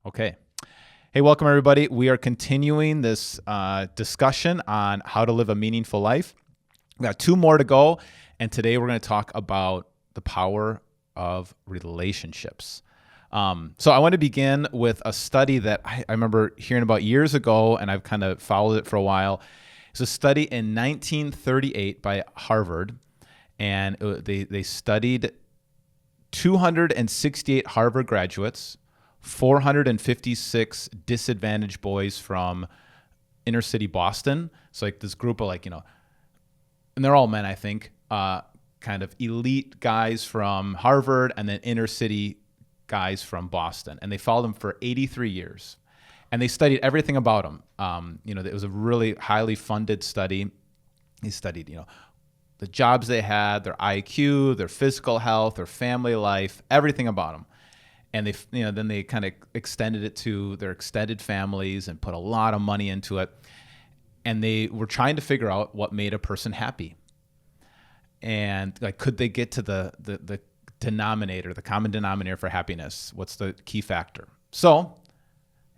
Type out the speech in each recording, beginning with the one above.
Okay. Hey, welcome everybody. We are continuing this discussion on how to live a meaningful life. We got two more to go, and today we're going to talk about the power of relationships. So I want to begin with a study that I remember hearing about years ago, and I've kind of followed it for a while. It's a study in 1938 by Harvard, and they studied 268 Harvard graduates, 456 disadvantaged boys from inner city Boston. So like this group of and they're all men, I think, kind of elite guys from Harvard and then inner city guys from Boston. And they followed them for 83 years. And they studied everything about them. It was a really highly funded study. They studied, the jobs they had, their IQ, their physical health, their family life, everything about them. And then they kind of extended it to their extended families and put a lot of money into it. And they were trying to figure out what made a person happy. And could they get to the denominator, the common denominator for happiness? What's the key factor? So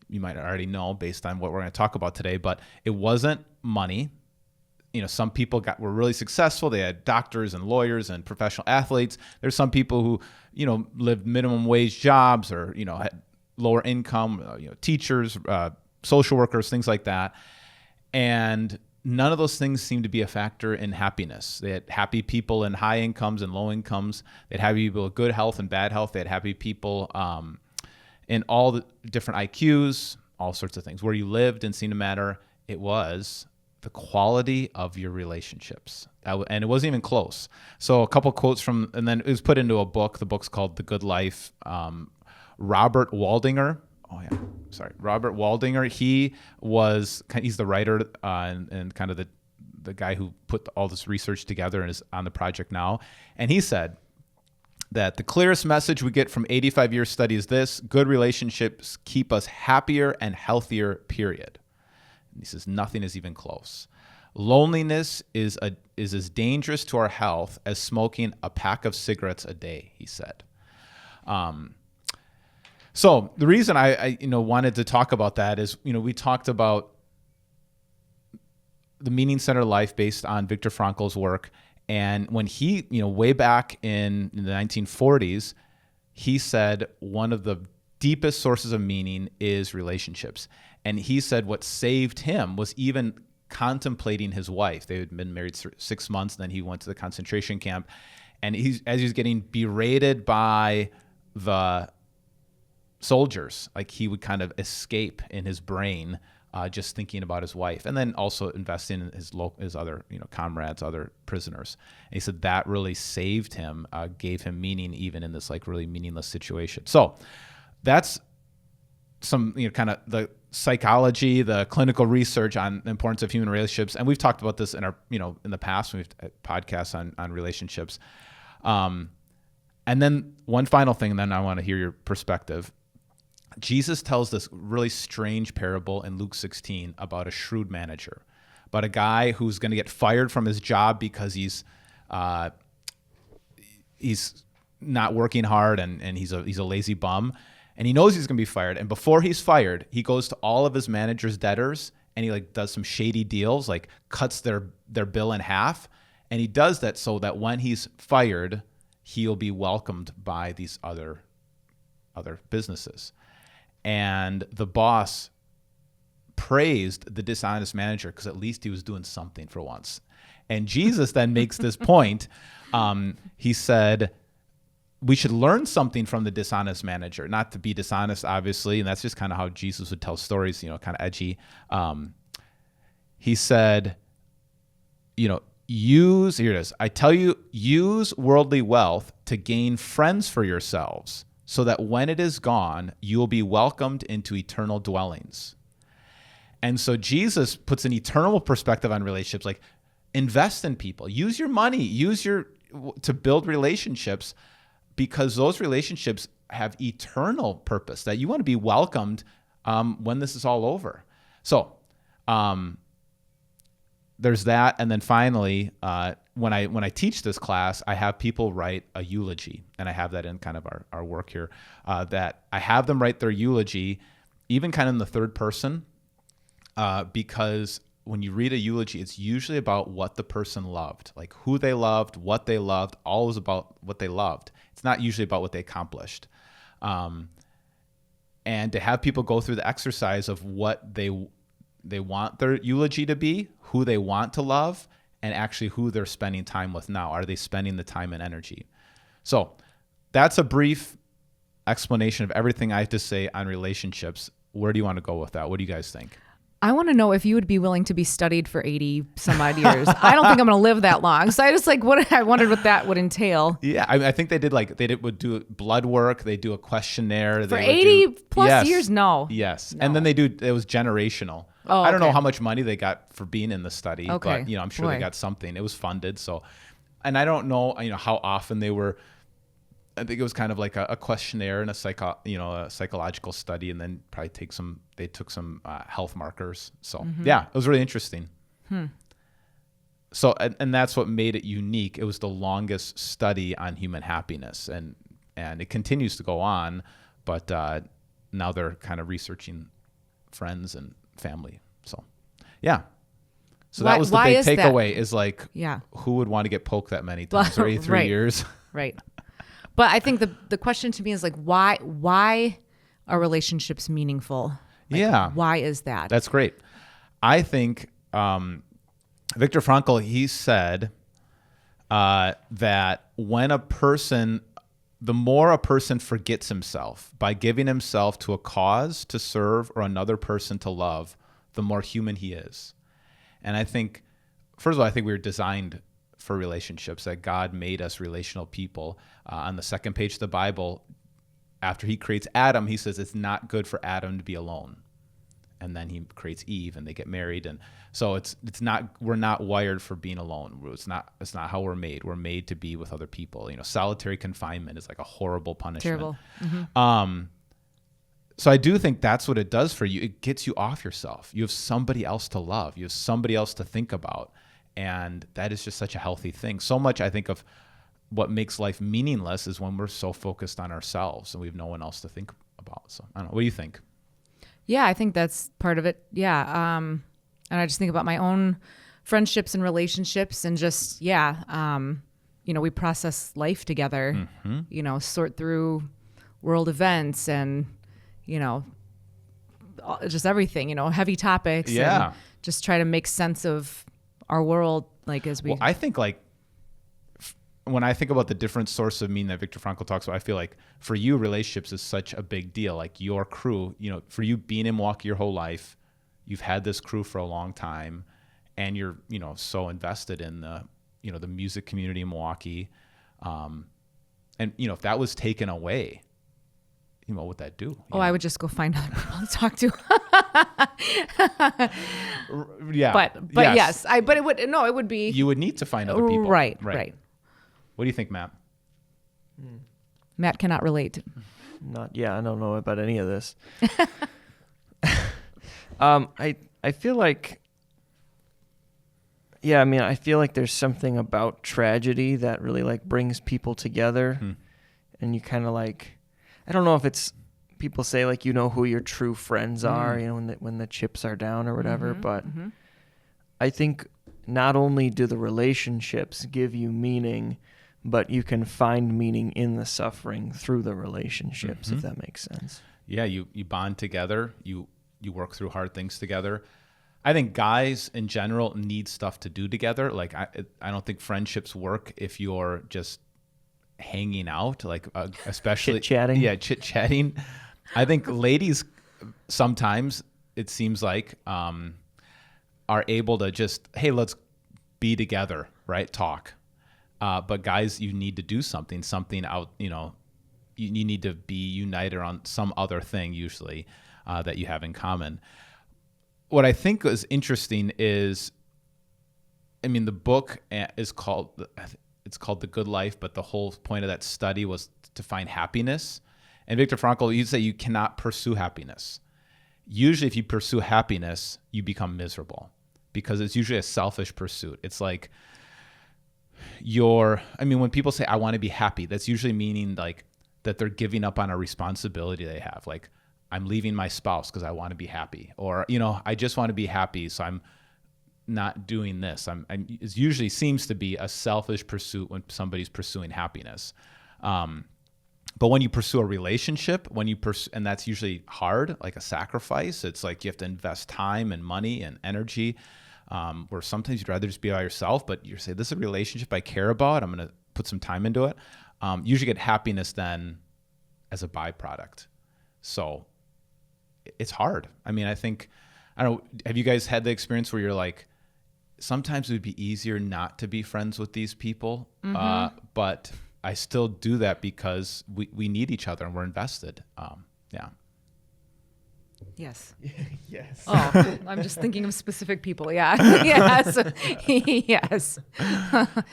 you might already know based on what we're going to talk about today, but it wasn't money. Some people were really successful. They had doctors and lawyers and professional athletes. There's some people who, lived minimum wage jobs or, had lower income, teachers, social workers, things like that. And none of those things seemed to be a factor in happiness. They had happy people in high incomes and low incomes. They had happy people with good health and bad health. They had happy people in all the different IQs, all sorts of things. Where you lived didn't seem to matter. It was the quality of your relationships. And it wasn't even close. So a couple quotes and then it was put into a book. The book's called The Good Life. Robert Waldinger. Robert Waldinger. He's the writer and kind of the guy who put all this research together and is on the project now. And he said that the clearest message we get from 85-year study is this: good relationships keep us happier and healthier, period. He says nothing is even close. Loneliness is as dangerous to our health as smoking a pack of cigarettes a day, he said. So the reason I wanted to talk about that is, we talked about the meaning-centered life based on Viktor Frankl's work. And when he, way back in the 1940s, he said one of the deepest sources of meaning is relationships. And he said what saved him was even contemplating his wife. They had been married 6 months, and then he went to the concentration camp. And as he was getting berated by the soldiers, he would kind of escape in his brain just thinking about his wife, and then also investing in his other comrades, other prisoners. And he said that really saved him, gave him meaning even in this really meaningless situation. So that's some kind of the psychology, the clinical research on the importance of human relationships, and we've talked about this in our in the past when we've had podcasts on relationships. And then one final thing, and then I want to hear your perspective. Jesus tells this really strange parable in Luke 16 about a shrewd manager, about a guy who's going to get fired from his job because he's not working hard and he's a lazy bum. And he knows he's going to be fired. And before he's fired, he goes to all of his manager's debtors and he does some shady deals, cuts their bill in half. And he does that so that when he's fired, he'll be welcomed by these other businesses. And the boss praised the dishonest manager because at least he was doing something for once. And Jesus then makes this point. He said, we should learn something from the dishonest manager, not to be dishonest, obviously. And that's just kind of how Jesus would tell stories, kind of edgy. He said, here it is. I tell you, use worldly wealth to gain friends for yourselves, so that when it is gone, you will be welcomed into eternal dwellings. And so Jesus puts an eternal perspective on relationships, invest in people, use your money, to build relationships, because those relationships have eternal purpose, that you want to be welcomed when this is all over. So there's that. And then finally, when I teach this class, I have people write a eulogy, and I have that in kind of our work here, that I have them write their eulogy, even kind of in the third person, because when you read a eulogy, it's usually about what the person loved, like who they loved, what they loved, always about what they loved. It's not usually about what they accomplished. And to have people go through the exercise of what they want their eulogy to be, who they want to love, and actually who they're spending time with now. Are they spending the time and energy? So that's a brief explanation of everything I have to say on relationships. Where do you want to go with that? What do you guys think? I want to know if you would be willing to be studied for 80 some odd years. I don't think I'm going to live that long. So I just I wondered what that would entail. Yeah. I think would do blood work. They do a questionnaire. For 80 plus years? No. Yes. No. And then it was generational. Oh, I don't know how much money they got for being in the study, okay. but I'm sure they got something. It was funded. So, and I don't know, how often they were. I think it was kind of like a questionnaire and a psychological study, and then probably they took some health markers. So yeah, it was really interesting. So, and that's what made it unique. It was the longest study on human happiness, and it continues to go on, but now they're kind of researching friends and family. So yeah. So that was the big takeaway is who would want to get poked that many times for 83 years? Right. But I think the question to me is why are relationships meaningful? Why is that? That's great. I think Viktor Frankl, he said that when the more a person forgets himself by giving himself to a cause to serve or another person to love, the more human he is. And I think, first of all, I think we were designed for relationships, that God made us relational people. On the second page of the Bible, after he creates Adam, he says it's not good for Adam to be alone. And then he creates Eve and they get married. And so we're not wired for being alone. It's not how we're made. We're made to be with other people. Solitary confinement is like a horrible punishment. Terrible. Mm-hmm. So I do think that's what it does for you. It gets you off yourself. You have somebody else to love. You have somebody else to think about. And that is just such a healthy thing. So much, I think, of what makes life meaningless is when we're so focused on ourselves and we have no one else to think about. So I don't know. What do you think? Yeah, I think that's part of it. Yeah. And I just think about my own friendships and relationships and just, we process life together, sort through world events and, just everything, heavy topics. Yeah. And just try to make sense of our world, Well, I think when I think about the different sources of meaning that Viktor Frankl talks about, I feel like for you, relationships is such a big deal. Like your crew, for you being in Milwaukee your whole life, you've had this crew for a long time, and you're, so invested in the music community in Milwaukee. And if that was taken away, what would that do? I would just go find other people to talk to. Yeah. But yes, it would be. You would need to find other people. Right. What do you think, Matt? Matt cannot relate. I don't know about any of this. I feel like, I feel like there's something about tragedy that really brings people together. And you kind of I don't know if it's, people say who your true friends are, when the chips are down or whatever, but I think not only do the relationships give you meaning, but you can find meaning in the suffering through the relationships, if that makes sense. Yeah, you bond together, you work through hard things together. I think guys in general need stuff to do together. I don't think friendships work if you're just hanging out, especially chit-chatting. Yeah, chit-chatting. I think ladies sometimes, it seems like, are able to just, hey, let's be together, right? Talk. But guys, you need to do something out, you need to be united on some other thing usually that you have in common. What I think is interesting is, the book is called The Good Life, but the whole point of that study was to find happiness. And Viktor Frankl, you'd say you cannot pursue happiness. Usually if you pursue happiness, you become miserable because it's usually a selfish pursuit. It's like when people say, I want to be happy, that's usually meaning that they're giving up on a responsibility they have. I'm leaving my spouse because I want to be happy, or, you know, I just want to be happy, so I'm not doing this. It usually seems to be a selfish pursuit when somebody's pursuing happiness. But when you pursue a relationship, and that's usually hard, like a sacrifice. It's like you have to invest time and money and energy, where sometimes you'd rather just be by yourself, but you say, this is a relationship I care about. I'm going to put some time into it. Usually get happiness then as a byproduct. So it's hard. I mean, I don't know, have you guys had the experience where you're like, sometimes it would be easier not to be friends with these people, but I still do that because we need each other and we're invested. Yeah. Yes. Yes. Oh, I'm just thinking of specific people. Yeah. Yes. Yes.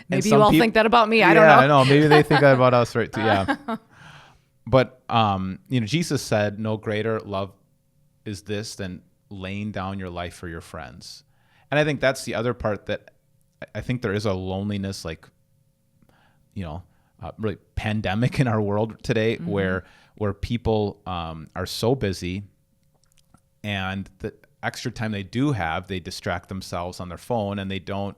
Maybe you all think that about me. I don't know. I know. Maybe they think that about us, right? Too. Yeah. But, you know, Jesus said, no greater love is this than laying down your life for your friends. And I think that's the other part, that I think there is a loneliness, like, you know, really pandemic in our world today, where people are so busy, and the extra time they do have, they distract themselves on their phone, and they don't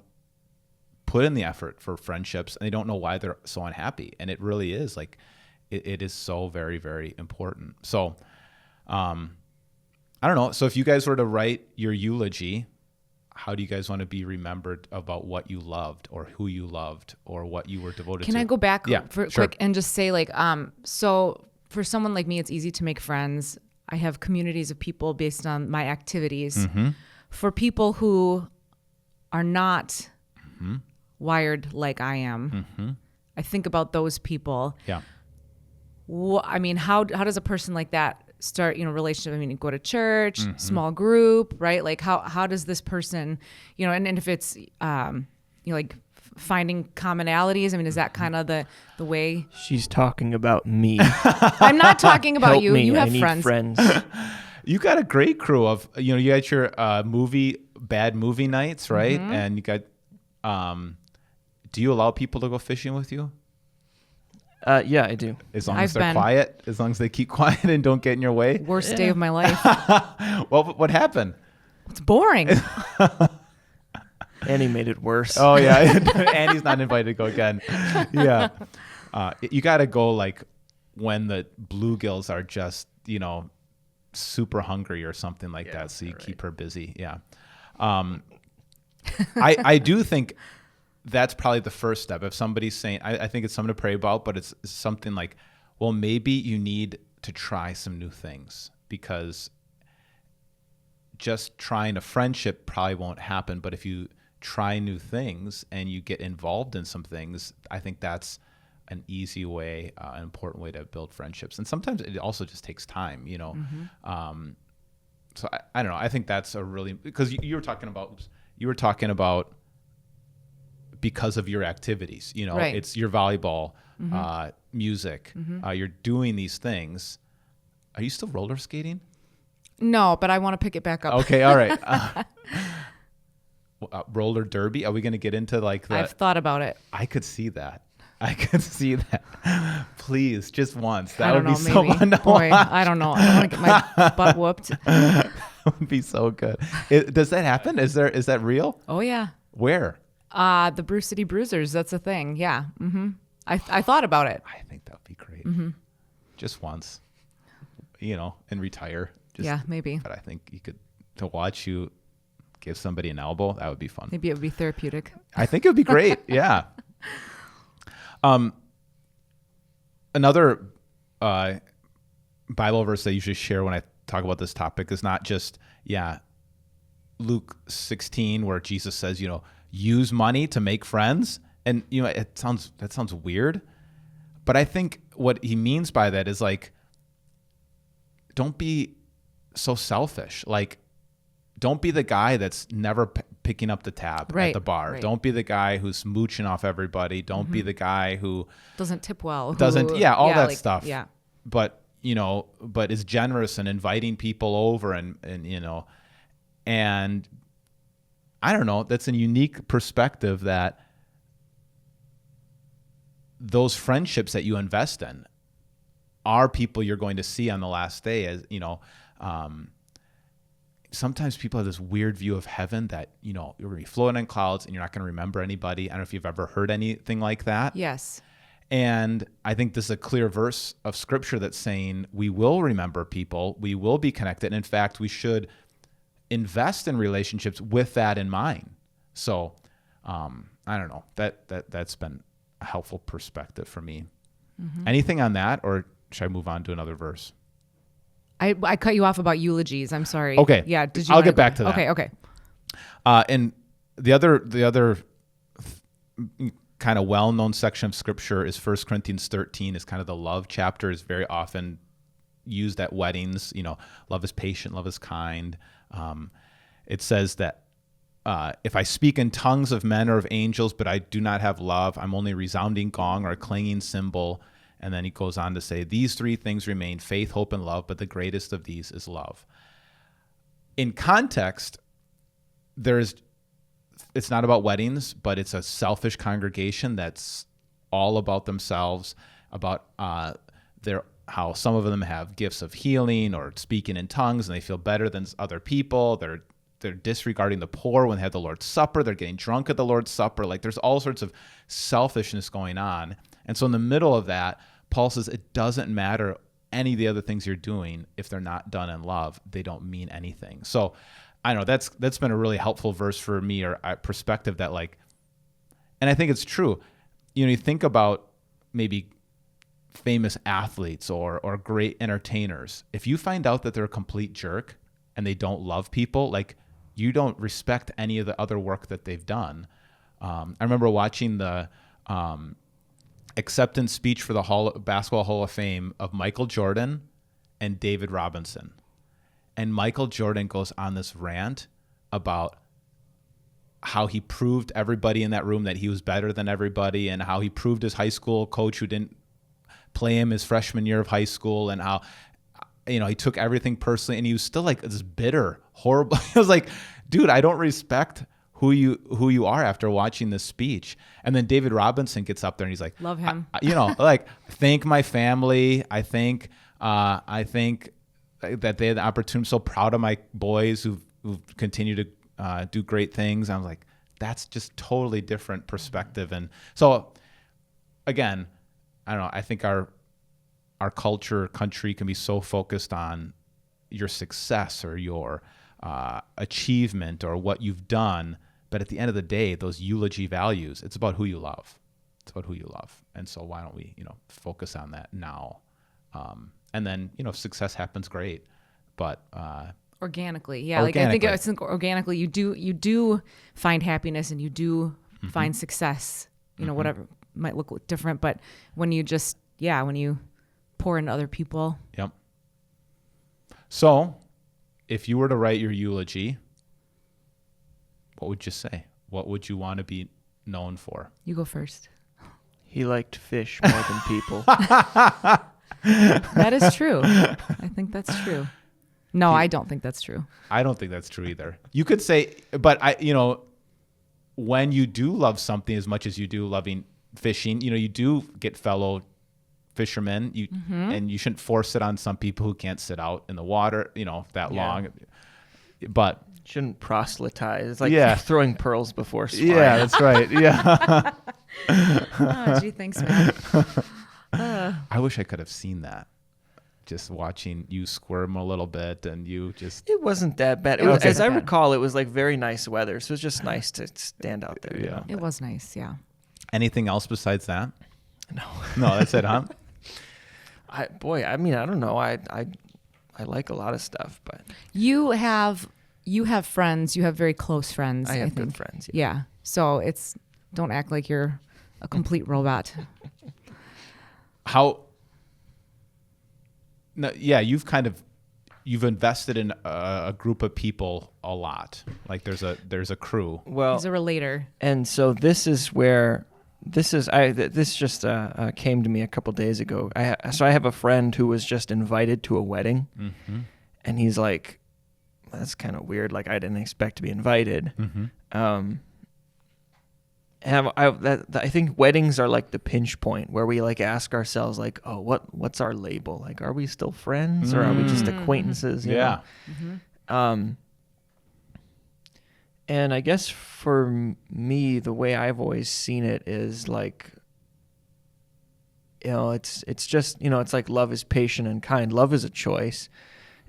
put in the effort for friendships, and they don't know why they're so unhappy. And it really is like, it is so very, very important. So, I don't know. So if you guys were to write your eulogy, how do you guys want to be remembered about what you loved, or who you loved, or what you were devoted to? Can I go back sure. quick and just say, like, so for someone like me, it's easy to make friends. I have communities of people based on my activities. For people who are not wired like I am, I think about those people. Yeah. I mean, how does a person like that start, you know, relationship? I mean, go to church, small group, right? Like how does this person, you know, and if it's, you know, like finding commonalities, I mean, is that kind of the way? She's talking about me. I'm not talking about Help you. me. You have I need friends. You got a great crew of, you know, you got your bad movie nights, right? And you got, do you allow people to go fishing with you? Yeah, I do. As long as they're quiet, as long as they keep quiet and don't get in your way. Worst day of my life. Well, what happened? It's boring. Annie made it worse. Oh yeah, Annie's not invited to go again. Yeah, you got to go like when the bluegills are just, you know, super hungry or something like that. So you keep her busy. Yeah, I do think that's probably the first step. If somebody's saying, I think it's something to pray about, but it's something like, well, maybe you need to try some new things, because just trying a friendship probably won't happen. But if you try new things and you get involved in some things, I think that's an easy way, an important way to build friendships. And sometimes it also just takes time, you know? So I don't know. I think that's a really, because you were talking about because of your activities, you know, it's your volleyball, music, you're doing these things. Are you still roller skating? No, but I want to pick it back up. Okay. All right. Roller derby. Are we going to get into like that? I've thought about it. I could see that. Please, just once. That I don't would be know, so maybe. fun to Boy, watch. I don't know. I don't want to get my butt whooped. That would be so good. Does that happen? Is that real? Oh yeah. Where? The Brew City Bruisers. That's a thing. Yeah. I thought about it. I think that would be great. Just once, you know, and retire. Yeah, maybe. But I think to watch you give somebody an elbow, that would be fun. Maybe it would be therapeutic. I think it would be great. Yeah. Another Bible verse I usually share when I talk about this topic is not just, Luke 16, where Jesus says, you know, use money to make friends. And, you know, that sounds weird, but I think what he means by that is like, don't be so selfish. Like, don't be the guy that's never picking up the tab at the bar. Right. Don't be the guy who's mooching off everybody. Don't be the guy who doesn't tip well. That stuff. Yeah. But, you know, is generous and inviting people over and, you know, and I don't know, that's a unique perspective, that those friendships that you invest in are people you're going to see on the last day. As sometimes people have this weird view of heaven that, you're going to be floating in clouds and you're not going to remember anybody. I don't know if you've ever heard anything like that. Yes. And I think this is a clear verse of scripture that's saying we will remember people, we will be connected. And in fact, we should invest in relationships with that in mind. So I don't know, that's been a helpful perspective for me. Mm-hmm. Anything on that, or should I move on to another verse? I cut you off about eulogies. I'm sorry. Okay. Yeah. Did you? I'll get back to that. Okay. And the other kind of well-known section of scripture is 1 Corinthians 13. Is kind of the love chapter. Is very often used at weddings. Love is patient, love is kind. It says that if I speak in tongues of men or of angels, but I do not have love, I'm only a resounding gong or a clanging cymbal. And then he goes on to say, these three things remain: faith, hope, and love, but the greatest of these is love. In context, it's not about weddings, but it's a selfish congregation that's all about themselves, about how some of them have gifts of healing or speaking in tongues, and they feel better than other people. They're disregarding the poor when they have the Lord's Supper. They're getting drunk at the Lord's Supper. Like, there's all sorts of selfishness going on. And so in the middle of that, Paul says it doesn't matter any of the other things you're doing if they're not done in love. They don't mean anything. So I know that's been a really helpful verse for me, or a perspective that, like, and I think it's true. You think about maybe famous athletes or great entertainers. If you find out that they're a complete jerk and they don't love people, like, you don't respect any of the other work that they've done. I remember watching the acceptance speech for the Basketball Hall of Fame of Michael Jordan and David Robinson. And Michael Jordan goes on this rant about how he proved everybody in that room that he was better than everybody, and how he proved his high school coach who didn't play him his freshman year of high school, and how he took everything personally, and he was still like this bitter, horrible. I was like, dude, I don't respect who you are after watching this speech. And then David Robinson gets up there and he's like, love him. Like, thank my family. I think that they had the opportunity. I'm so proud of my boys who've continued to do great things. I was like, that's just totally different perspective. And so again, I don't know, I think our country can be so focused on your success or your achievement or what you've done. But at the end of the day, those eulogy values, it's about who you love. It's about who you love. And so why don't we, focus on that now? And then, if success happens, great. But organically, yeah. Like, I think organically, you do find happiness and you do find success. Whatever might look different, but when you when you pour into other people. Yep. So, if you were to write your eulogy, what would you say? What would you want to be known for? You go first. He liked fish more than people. That is true. I think that's true. No, I don't think that's true. I don't think that's true either. You could say, but when you do love something as much as you do loving fishing, you do get fellow fishermen, and you shouldn't force it on some people who can't sit out in the water, that long. But shouldn't proselytize. It's like throwing pearls before swine. Yeah, that's right. Yeah. Oh, gee, thanks, man. I wish I could have seen that. Just watching you squirm a little bit, and you just. It wasn't that bad. As I recall, it was like very nice weather, so it was just nice to stand out there. Yeah, it was nice. Yeah. Anything else besides that? No, that's it, huh? I don't know. I like a lot of stuff, but you have friends. You have very close friends. I have good friends. Yeah. So don't act like you're a complete robot. You've invested in a group of people a lot. Like there's a crew. Well, he's a relator. And so this just came to me a couple days ago. So I have a friend who was just invited to a wedding, and he's like, that's kind of weird. Like, I didn't expect to be invited. I think weddings are like the pinch point where we like ask ourselves like, oh, what's our label? Like, are we still friends or are we just acquaintances? You know? And I guess for me, the way I've always seen it is like, it's just, it's like love is patient and kind. Love is a choice.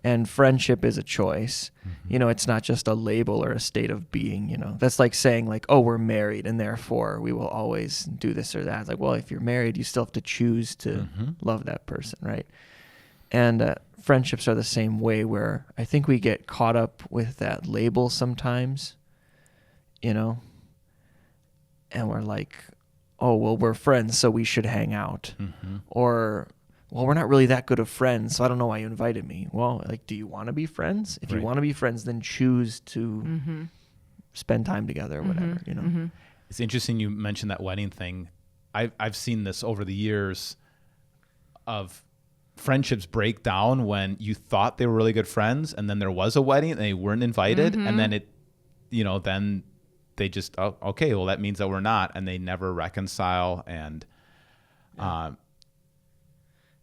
And friendship is a choice. It's not just a label or a state of being, That's like saying like, oh, we're married and therefore we will always do this or that. It's like, well, if you're married, you still have to choose to love that person, right? And friendships are the same way, where I think we get caught up with that label sometimes, and we're like, oh, well, we're friends, so we should hang out. Or, well, we're not really that good of friends, so I don't know why you invited me. Well, like, do you want to be friends? If you want to be friends, then choose to spend time together or whatever, It's interesting you mentioned that wedding thing. I've seen this over the years of friendships break down when you thought they were really good friends, and then there was a wedding and they weren't invited, and then then they just, oh, okay, well, that means that we're not, and they never reconcile. And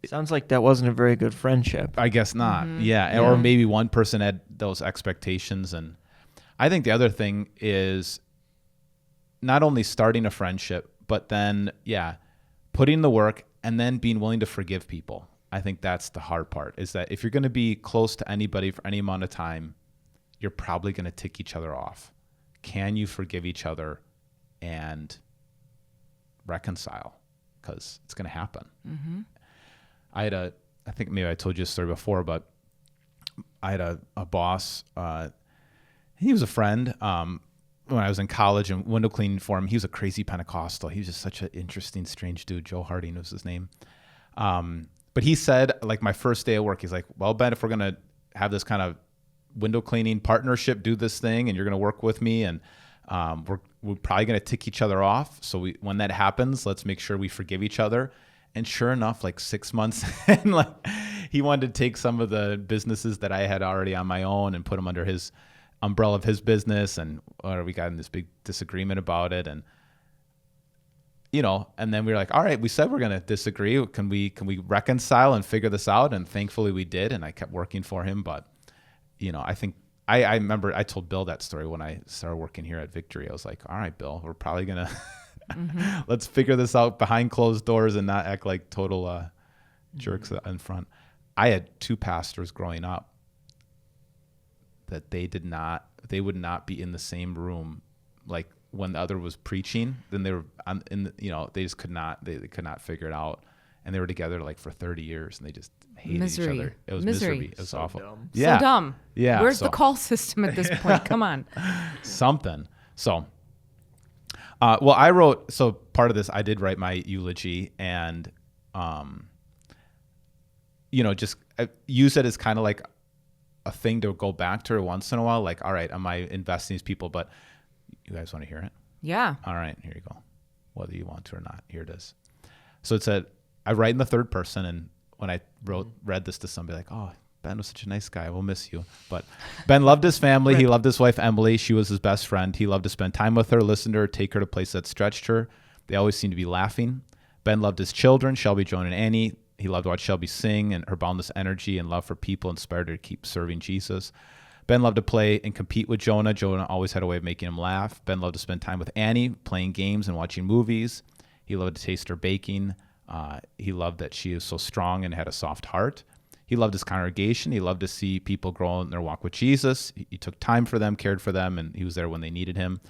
sounds like that wasn't a very good friendship. I guess not. Yeah. Or maybe one person had those expectations. And I think the other thing is not only starting a friendship, but then, putting the work and then being willing to forgive people. I think that's the hard part, is that if you're going to be close to anybody for any amount of time, you're probably going to tick each other off. Can you forgive each other and reconcile? Because it's going to happen. I think maybe I told you a story before, but I had a boss. He was a friend when I was in college and window cleaning for him. He was a crazy Pentecostal. He was just such an interesting, strange dude. Joe Harding was his name. But he said, like, my first day at work, he's like, well, Ben, if we're going to have this kind of window cleaning partnership, do this thing, and you're going to work with me, and we're probably going to tick each other off. So when that happens, let's make sure we forgive each other. And sure enough, like 6 months in, like, he wanted to take some of the businesses that I had already on my own and put them under his umbrella of his business. And we got in this big disagreement about it. And, and then we were like, all right, we said we're going to disagree. Can we reconcile and figure this out? And thankfully we did. And I kept working for him. But, I think I remember I told Bill that story when I started working here at Victory. I was like, all right, Bill, we're probably going to... let's figure this out behind closed doors and not act like total jerks in front. I had two pastors growing up that they would not be in the same room, like when the other was preaching. Then they were they just could not figure it out, and they were together like for 30 years, and they just hated each other. It was misery. It was so awful. Dumb. Yeah, so dumb. Yeah. Where's the call system at this point? Come on. Something. So. I wrote, so part of this, I did write my eulogy, and, just use it as kind of like a thing to go back to once in a while. Like, all right, am I investing in these people? But you guys want to hear it? Yeah. All right, here you go. Whether you want to or not, here it is. So it said, I write in the third person, and when I read this to somebody, like, oh, Ben was such a nice guy. We'll miss you. But Ben loved his family. He loved his wife, Emily. She was his best friend. He loved to spend time with her, listen to her, take her to places that stretched her. They always seemed to be laughing. Ben loved his children, Shelby, Joan, and Annie. He loved to watch Shelby sing, and her boundless energy and love for people inspired her to keep serving Jesus. Ben loved to play and compete with Jonah. Jonah always had a way of making him laugh. Ben loved to spend time with Annie, playing games and watching movies. He loved to taste her baking. He loved that she was so strong and had a soft heart. He loved his congregation. He loved to see people grow in their walk with Jesus. He took time for them, cared for them, and he was there when they needed him.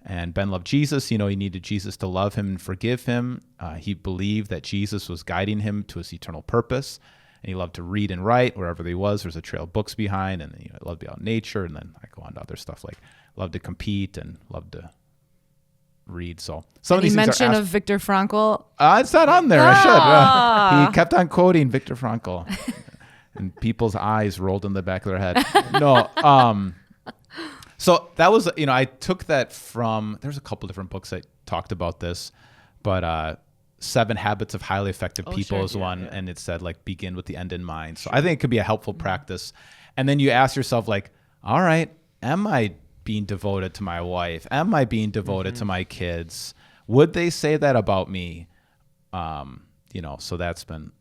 And Ben loved Jesus. He needed Jesus to love him and forgive him. He believed that Jesus was guiding him to his eternal purpose. And he loved to read and write wherever he was. There's a trail of books behind. And he loved to be out in nature. And then I go on to other stuff like loved to compete and loved to read. So some of these things mention of Viktor Frankl. It's not on there. I should. He kept on quoting Viktor Frankl. And people's eyes rolled in the back of their head. No. So that was, I took that from, there's a couple different books that talked about this, but 7 Habits of Highly Effective People is one. And it said, like, begin with the end in mind. So I think it could be a helpful practice. And then you ask yourself, like, all right, am I being devoted to my wife? Am I being devoted to my kids? Would they say that about me? So that's been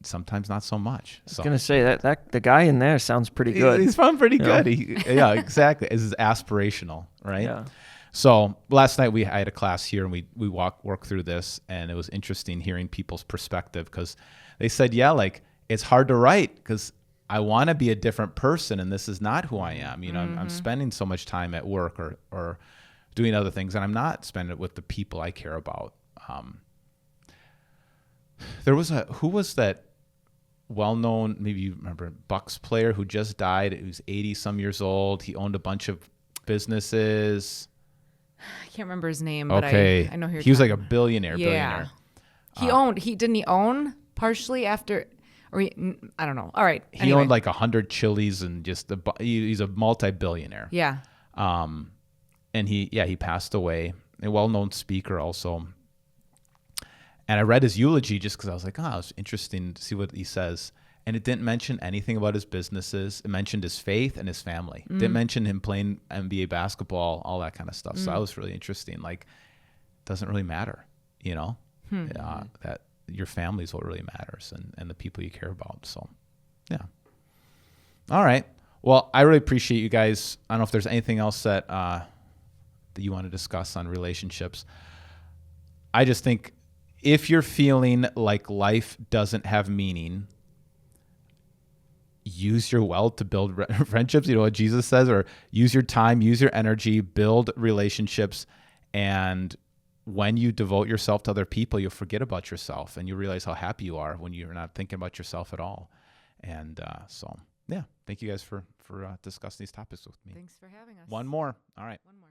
sometimes not so much. I was going to say that the guy in there sounds pretty good. He's fun pretty good. Yeah, exactly. It's aspirational, right? Yeah. So last night I had a class here and we worked through this, and it was interesting hearing people's perspective, because they said, yeah, like it's hard to write because I want to be a different person and this is not who I am. I'm spending so much time at work or doing other things, and I'm not spending it with the people I care about. Who was that well-known, maybe you remember, Bucks player who just died? He was 80 some years old. He owned a bunch of businesses. I can't remember his name, but Okay. I know who you're he was like talking a billionaire. Yeah. Didn't he own partially after, I don't know. All right. He owned like 100 Chili's and he's a multi-billionaire. Yeah. And he passed away. A well-known speaker also. And I read his eulogy just because I was like, it was interesting to see what he says. And it didn't mention anything about his businesses. It mentioned his faith and his family. Didn't mention him playing NBA basketball, all that kind of stuff. So that was really interesting. Like, it doesn't really matter, that your family is what really matters, and the people you care about. So, yeah. All right. Well, I really appreciate you guys. I don't know if there's anything else that you want to discuss on relationships. I just think if you're feeling like life doesn't have meaning, use your wealth to build friendships. You know what Jesus says, or use your time, use your energy, build relationships. And when you devote yourself to other people, you'll forget about yourself and you realize how happy you are when you're not thinking about yourself at all. And thank you guys for discussing these topics with me. Thanks for having us. One more. All right. One more.